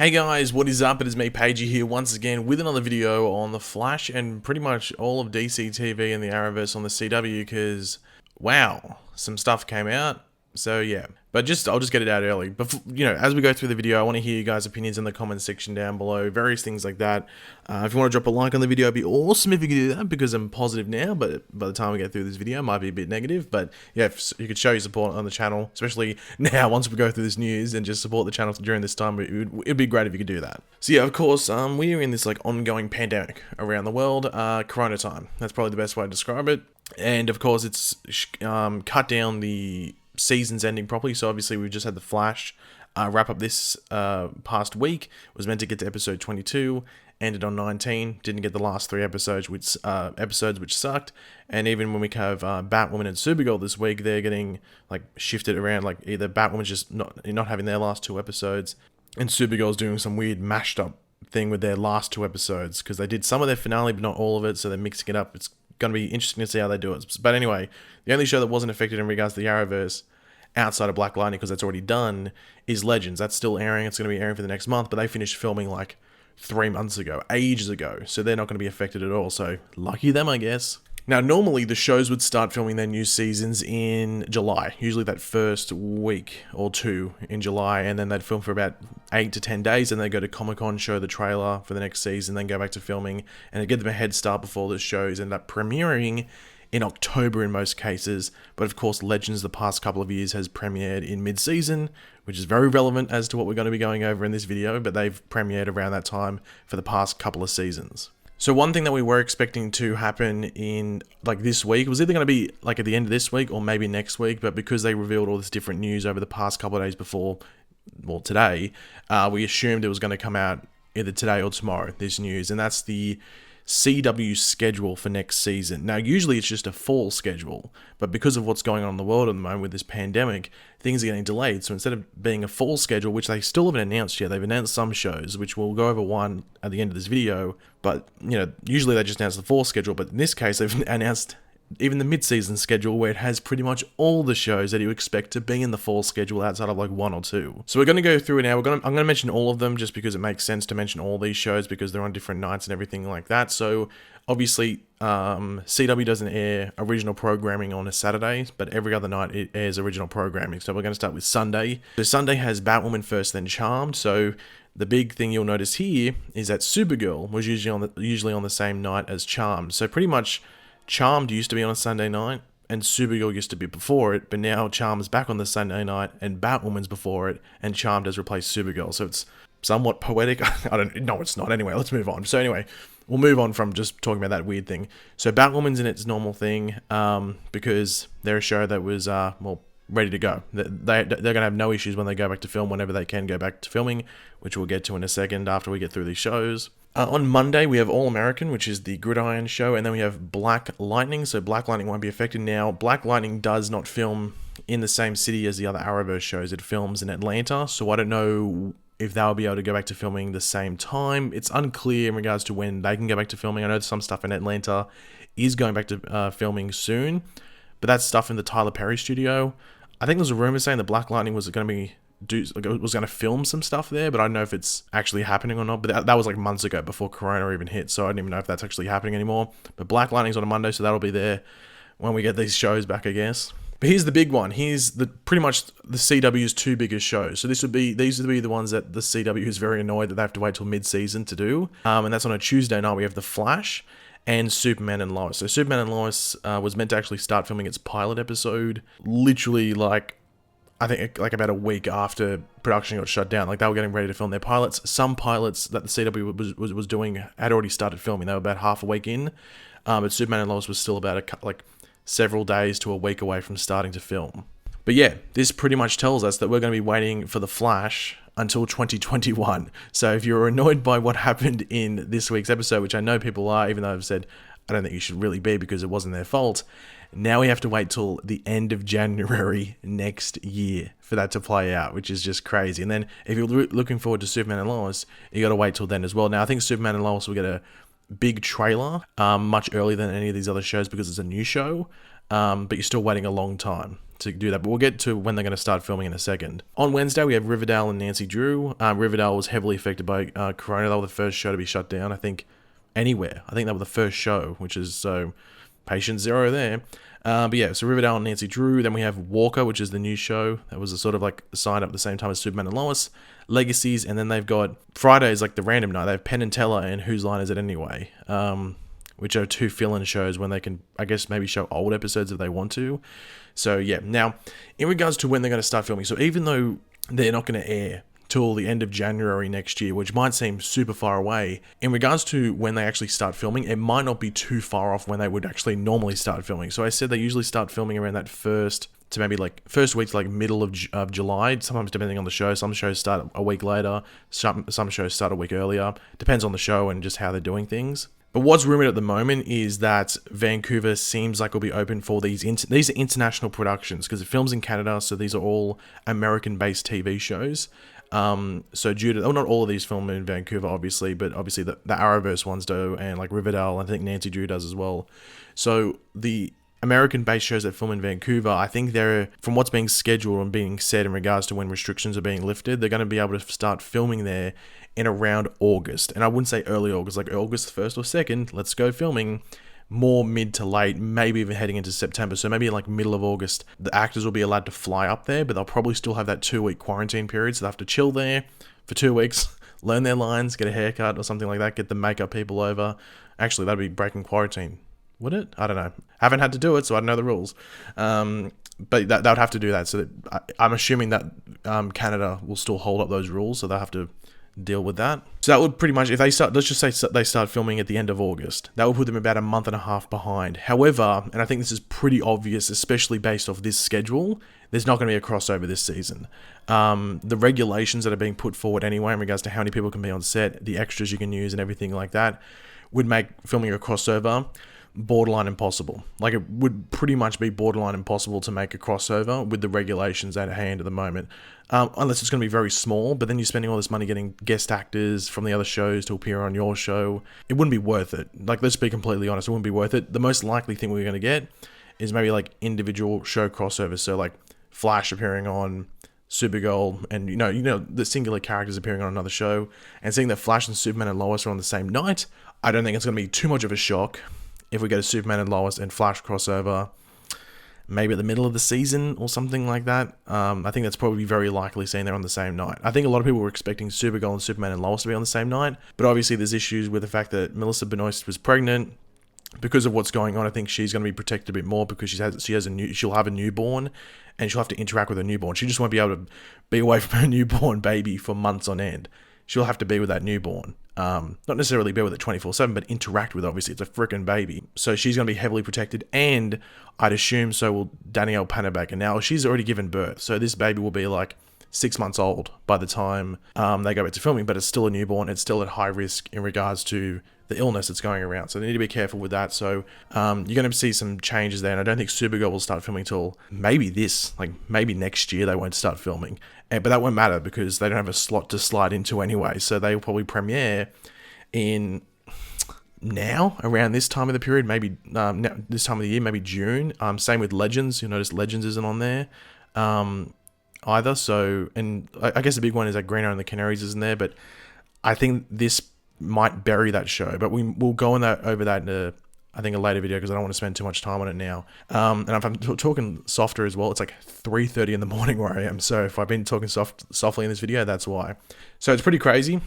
Hey guys, what is up? It is me, Pagey here, once again with another video on The Flash and pretty much all of DC TV and the Arrowverse on the CW because, wow, some stuff came out. So yeah, but I'll just get it out early. Before, as we go through the video, I want to hear you guys' opinions in the comments section down below, various things like that. If you want to drop a like on the video, it'd be awesome if you could do that because I'm positive now, but by the time we get through this video, it might be a bit negative. But yeah, if you could show your support on the channel, especially now once we go through this news and just support the channel during this time, it'd be great if you could do that. So yeah, of course, we are in this ongoing pandemic around the world, Corona time. That's probably the best way to describe it. And of course, it's cut down the season's ending properly. So obviously we've just had the Flash wrap up this past week. It was meant to get to episode 22, ended on 19, didn't get the last 3 episodes which sucked. And even when we have Batwoman and Supergirl this week, they're getting shifted around. Either Batwoman's just not having their last 2 episodes, and Supergirl's doing some weird mashed up thing with their last 2 episodes because they did some of their finale but not all of it, so they're mixing it up. It's going to be interesting to see how they do it. But anyway, the only show that wasn't affected in regards to the Arrowverse outside of Black Lightning, because that's already done, is Legends. That's still airing. It's going to be airing for the next month, but they finished filming 3 months ago, ages ago, so they're not going to be affected at all. So lucky them, I guess. Now, normally the shows would start filming their new seasons in July, usually that first week or 2 in July, and then they'd film for about 8 to 10 days, and they'd go to Comic-Con, show the trailer for the next season, then go back to filming, and it'd get them a head start before the shows end up premiering in October in most cases. But of course, Legends the past couple of years has premiered in mid-season, which is very relevant as to what we're going to be going over in this video, but they've premiered around that time for the past couple of seasons. So one thing that we were expecting to happen in this week was either going to be at the end of this week or maybe next week, but because they revealed all this different news over the past couple of days before, well, today, we assumed it was going to come out either today or tomorrow, this news, and that's the CW schedule for next season. Now, usually it's just a fall schedule, but because of what's going on in the world at the moment with this pandemic, things are getting delayed. So instead of being a fall schedule, which they still haven't announced yet, they've announced some shows, which we'll go over one at the end of this video, but, usually they just announce the fall schedule, but in this case, they've announced even the mid-season schedule, where it has pretty much all the shows that you expect to be in the fall schedule outside of 1 or 2. So we're going to go through it now. I'm going to mention all of them just because it makes sense to mention all these shows because they're on different nights and everything like that. So obviously, CW doesn't air original programming on a Saturday, but every other night it airs original programming. So we're going to start with Sunday. So Sunday has Batwoman first, then Charmed. So the big thing you'll notice here is that Supergirl was usually on the same night as Charmed. So pretty much Charmed used to be on a Sunday night, and Supergirl used to be before it, but now Charmed's back on the Sunday night, and Batwoman's before it, and Charmed has replaced Supergirl. So it's somewhat poetic. No, it's not. Anyway, let's move on. So anyway, we'll move on from just talking about that weird thing. So Batwoman's in its normal thing, because they're a show that was, ready to go. They're going to have no issues when they go back to film, whenever they can go back to filming, which we'll get to in a second after we get through these shows. On Monday, we have All American, which is the Gridiron show, and then we have Black Lightning, so Black Lightning won't be affected now. Black Lightning does not film in the same city as the other Arrowverse shows. It films in Atlanta, so I don't know if they'll be able to go back to filming the same time. It's unclear in regards to when they can go back to filming. I know some stuff in Atlanta is going back to filming soon, but that's stuff in the Tyler Perry studio. I think there's a rumor saying that Black Lightning was going to film some stuff there, but I don't know if it's actually happening or not. But that was months ago before Corona even hit, so I don't even know if that's actually happening anymore. But Black Lightning's on a Monday, so that'll be there when we get these shows back, I guess. But here's the big one. Here's pretty much the CW's 2 biggest shows. So these would be the ones that the CW is very annoyed that they have to wait till mid-season to do. And that's on a Tuesday night. We have The Flash and Superman and Lois. So Superman and Lois was meant to actually start filming its pilot episode literally I think about a week after production got shut down. They were getting ready to film their pilots. Some pilots that the CW was doing had already started filming. They were about half a week in, but Superman and Lois was still about several days to a week away from starting to film. But yeah, this pretty much tells us that we're going to be waiting for The Flash until 2021. So if you're annoyed by what happened in this week's episode, which I know people are, even though I've said I don't think you should really be because it wasn't their fault, now we have to wait till the end of January next year for that to play out, which is just crazy. And then if you're looking forward to Superman and Lois, you got to wait till then as well. Now, I think Superman and Lois will get a big trailer much earlier than any of these other shows because it's a new show, but you're still waiting a long time to do that, but we'll get to when they're going to start filming in a second. On Wednesday, we have Riverdale and Nancy Drew. Riverdale was heavily affected by Corona. They were the first show to be shut down, I think, anywhere. I think they were the first show, which is so patient zero there. But yeah, so Riverdale and Nancy Drew. Then we have Walker, which is the new show. That was a sort of like signed up at the same time as Superman and Lois. Legacies, and then they've got Fridays, like the random night. They have Penn and Teller and Whose Line Is It Anyway? Which are 2 fill-in shows when they can, I guess, maybe show old episodes if they want to. So yeah, now, in regards to when they're going to start filming, so even though they're not going to air till the end of January next year, which might seem super far away, in regards to when they actually start filming, it might not be too far off when they would actually normally start filming. So I said they usually start filming around that first week to like middle of July, sometimes depending on the show. Some shows start a week later, some shows start a week earlier. Depends on the show and just how they're doing things. But what's rumored at the moment is that Vancouver seems like will be open for these are international productions, because it films in Canada, so these are all American-based TV shows. So due to, not all of these film in Vancouver, obviously, but obviously the Arrowverse ones do, and like Riverdale, I think Nancy Drew does as well. So the American-based shows that film in Vancouver, I think they're, from what's being scheduled and being said in regards to when restrictions are being lifted, they're going to be able to start filming there in around August. And I wouldn't say early August, like August 1st or 2nd, let's go filming. More mid to late, maybe even heading into September. So maybe like middle of August, the actors will be allowed to fly up there, but they'll probably still have that 2-week quarantine period. So they'll have to chill there for 2 weeks, learn their lines, get a haircut or something like that, get the makeup people over. Actually, that'd be breaking quarantine. Would it? I don't know. Haven't had to do it, so I don't know the rules. But they would have to do that. So I'm assuming that Canada will still hold up those rules, so they'll have to deal with that. So that would pretty much, if they start, let's just say they start filming at the end of August, that would put them about a month and a half behind. However, and I think this is pretty obvious, especially based off this schedule, there's not going to be a crossover this season. The regulations that are being put forward anyway in regards to how many people can be on set, the extras you can use and everything like that, would make filming a crossover borderline impossible. Like, it would pretty much be borderline impossible to make a crossover with the regulations at hand at the moment, unless it's going to be very small. But then you're spending all this money getting guest actors from the other shows to appear on your show. It wouldn't be worth it. Like, let's be completely honest, it wouldn't be worth it. The most likely thing we're going to get is maybe like individual show crossovers. So like Flash appearing on Supergirl, and you know the singular characters appearing on another show, and seeing that Flash and Superman and Lois are on the same night. I don't think it's going to be too much of a shock if we get a Superman and Lois and Flash crossover, maybe at the middle of the season or something like that. I think that's probably very likely seeing they're on the same night. I think a lot of people were expecting Supergirl and Superman and Lois to be on the same night, but obviously there's issues with the fact that Melissa Benoist was pregnant. Because of what's going on, I think she's going to be protected a bit more because she'll have a newborn, and she'll have to interact with her newborn. She just won't be able to be away from her newborn baby for months on end. She'll have to be with that newborn. Not necessarily be with it 24/7, but interact with it. Obviously, it's a freaking baby. So she's going to be heavily protected, and I'd assume so will Danielle Panabaker. And now she's already given birth, so this baby will be like 6 months old by the time they go back to filming, but it's still a newborn. It's still at high risk in regards to the illness that's going around. So they need to be careful with that. So you're going to see some changes there. And I don't think Supergirl will start filming till maybe maybe next year they won't start filming. But that won't matter because they don't have a slot to slide into anyway. So they'll probably premiere in now, around this time of the period, maybe this time of the year, maybe June. Same with Legends. You'll notice Legends isn't on there either. So, and I guess the big one is that Green Arrow and the Canaries isn't there. But I think this might bury that show, but we'll go over that in a later video because I don't want to spend too much time on it now. And if I'm talking softer as well, it's like 3:30 in the morning where I am. So if I've been talking softly in this video, that's why. So it's pretty crazy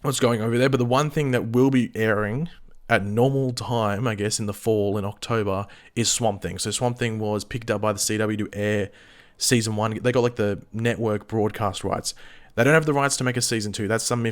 what's going over there. But the one thing that will be airing at normal time, I guess, in the fall in October is Swamp Thing. So Swamp Thing was picked up by the CW to air season 1. They got like the network broadcast rights. They don't have the rights to make a season 2. That's some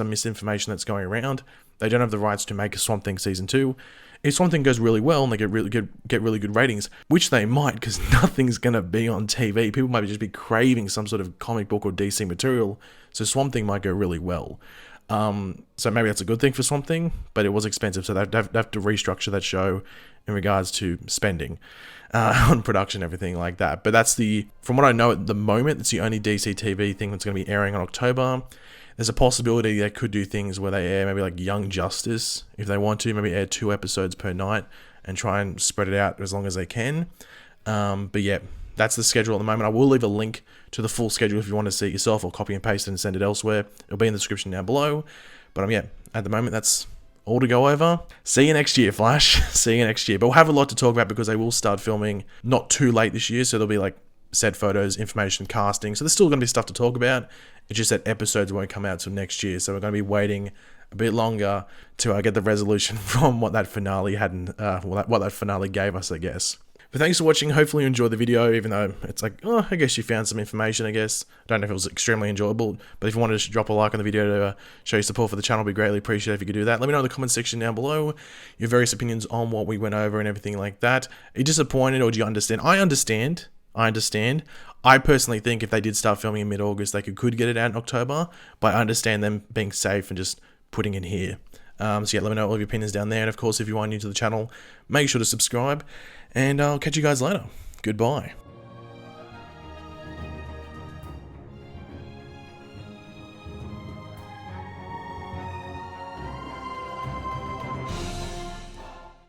misinformation that's going around. They don't have the rights to make a Swamp Thing season 2. If Swamp Thing goes really well and they get really good ratings, which they might, because nothing's gonna be on TV. People might just be craving some sort of comic book or DC material. So Swamp Thing might go really well. So maybe that's a good thing for Swamp Thing, but it was expensive, so they have to restructure that show in regards to spending on production, everything like that. But that's from what I know at the moment, it's the only DC TV thing that's going to be airing in October. There's a possibility they could do things where they air maybe like Young Justice if they want to, maybe air 2 episodes per night and try and spread it out as long as they can. But yeah, that's the schedule at the moment. I will leave a link to the full schedule if you want to see it yourself, or copy and paste it and send it elsewhere. It'll be in the description down below. But yeah, at the moment, that's all to go over. See you next year, Flash. See you next year. But we'll have a lot to talk about because they will start filming not too late this year. So there'll be like set photos, information, casting. So there's still going to be stuff to talk about. It's just that episodes won't come out till next year. So we're going to be waiting a bit longer to get the resolution from what that finale had, what that finale gave us, I guess. But thanks for watching. Hopefully you enjoyed the video, even though it's like, oh, I guess you found some information, I guess. I don't know if it was extremely enjoyable, but if you wanted to drop a like on the video to show your support for the channel, it'd be greatly appreciated if you could do that. Let me know in the comment section down below your various opinions on what we went over and everything like that. Are you disappointed, or do you understand? I understand. I personally think if they did start filming in mid-August, they could get it out in October, but I understand them being safe and just putting it here. So yeah, let me know all of your opinions down there. And of course, if you are new to the channel, make sure to subscribe. And I'll catch you guys later. Goodbye.